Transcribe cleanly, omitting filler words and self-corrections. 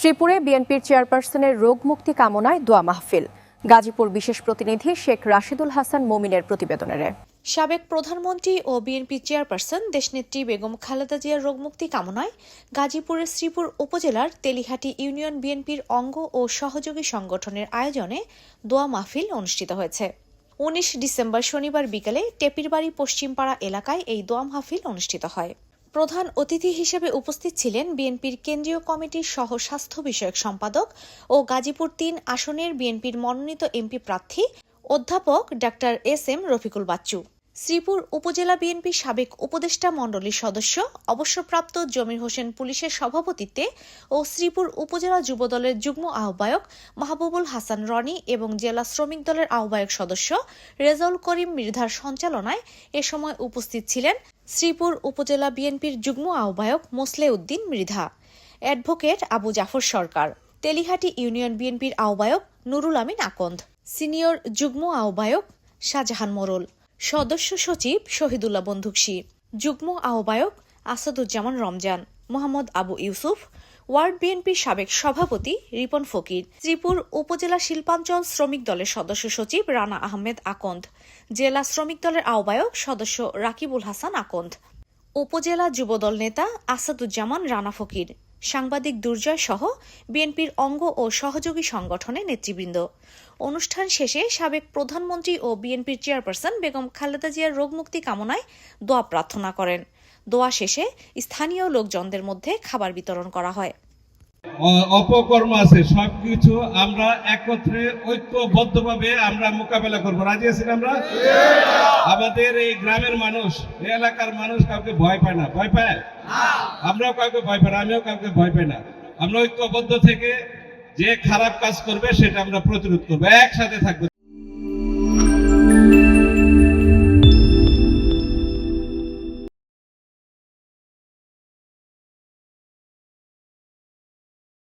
শ্রীপুরে বিএনপির চেয়ারপারসনের রোগ মুক্তি কামনায় দোয়া মাহফিল। গাজীপুর বিশেষ প্রতিনিধি শেখ রাশিদুল হাসান মমিনের প্রতিবেদনের। সাবেক প্রধানমন্ত্রী ও বিএনপি চেয়ারপারসন দেশনেত্রী বেগম খালেদা জিয়ার রোগমুক্তি কামনায় গাজীপুরের শ্রীপুর উপজেলার তেলিহাটি ইউনিয়ন বিএনপির অঙ্গ ও সহযোগী সংগঠনের আয়োজনে দোয়া মাহফিল অনুষ্ঠিত হয়েছে। ১৯ ডিসেম্বর শনিবার বিকেলে টেপিরবাড়ি পশ্চিমপাড়া এলাকায় এই দোয়া মাহফিল অনুষ্ঠিত হয়। প্রধান অতিথি হিসেবে উপস্থিত ছিলেন বিএনপির কেন্দ্রীয় কমিটির সহ স্বাস্থ্য বিষয়ক সম্পাদক ও গাজীপুর ৩ আসনের বিএনপির মনোনীত এমপি প্রার্থী অধ্যাপক ডাক্তার এস.এম. রফিকুল বাচ্চু, শ্রীপুর উপজেলা বিএনপির সাবেক উপদেষ্টা মণ্ডলীর সদস্য অবসরপ্রাপ্ত জমির হোসেন পুলিশের সভাপতিত্বে ও শ্রীপুর উপজেলা যুবদলের যুগ্ম আহ্বায়ক মাহবুবুল হাসান রনি এবং জেলা শ্রমিক দলের আহ্বায়ক সদস্য রেজাউল করিম মৃধার সঞ্চালনায় এ সময় উপস্থিত ছিলেন শ্রীপুর উপজেলা বিএনপির যুগ্ম আহ্বায়ক মোসলে উদ্দিন মৃধা, অ্যাডভোকেট আবু জাফর সরকার, তেলিহাটি ইউনিয়ন বিএনপির আহ্বায়ক নুরুল আমিন আকন্দ, সিনিয়র যুগ্ম আহ্বায়ক শাহজাহান মোরল, সদস্য সচিব শহীদুল্লাহ বন্দুকশী, যুগ্ম আহ্বায়ক আসাদুজ্জামান রমজান, মোহাম্মদ আবু ইউসুফ, ওয়ার্ড বিএনপির সাবেক সভাপতি রিপন ফকির, শ্রীপুর উপজেলা শিল্পাঞ্চল শ্রমিক দলের সদস্য সচিব রানা আহমেদ আকন্দ, জেলা শ্রমিক দলের আহ্বায়ক সদস্য রাকিবুল হাসান আকন্দ, উপজেলা যুবদল নেতা আসাদুজ্জামান রানা ফকির, সাংবাদিক দুর্জয় সহ বিএনপির অঙ্গ ও সহযোগী সংগঠনের নেতৃবৃন্দ। অনুষ্ঠান শেষে সাবেক প্রধানমন্ত্রী ও বিএনপির চেয়ারপারসন বেগম খালেদা জিয়ার রোগমুক্তি কামনায় দোয়া প্রার্থনা করেন। দোয়া শেষে স্থানীয় লোকজনদের মধ্যে খাবার বিতরণ করা হয়। অপকর্ম আছে, সবকিছু আমরা একত্রে ঐক্যবদ্ধভাবে আমরা মোকাবেলা করবো। রাজি আছি আমরা? আমাদের এই গ্রামের মানুষ, এই এলাকার মানুষ কাউকে ভয় পায় না। ভয় পায়? আমরাও কাউকে ভয় পাই না, আমিও কাউকে ভয় পাই না। আমরা ঐক্যবদ্ধ থেকে যে খারাপ কাজ করবে সেটা আমরা প্রতিরোধ করবো, একসাথে থাকবো।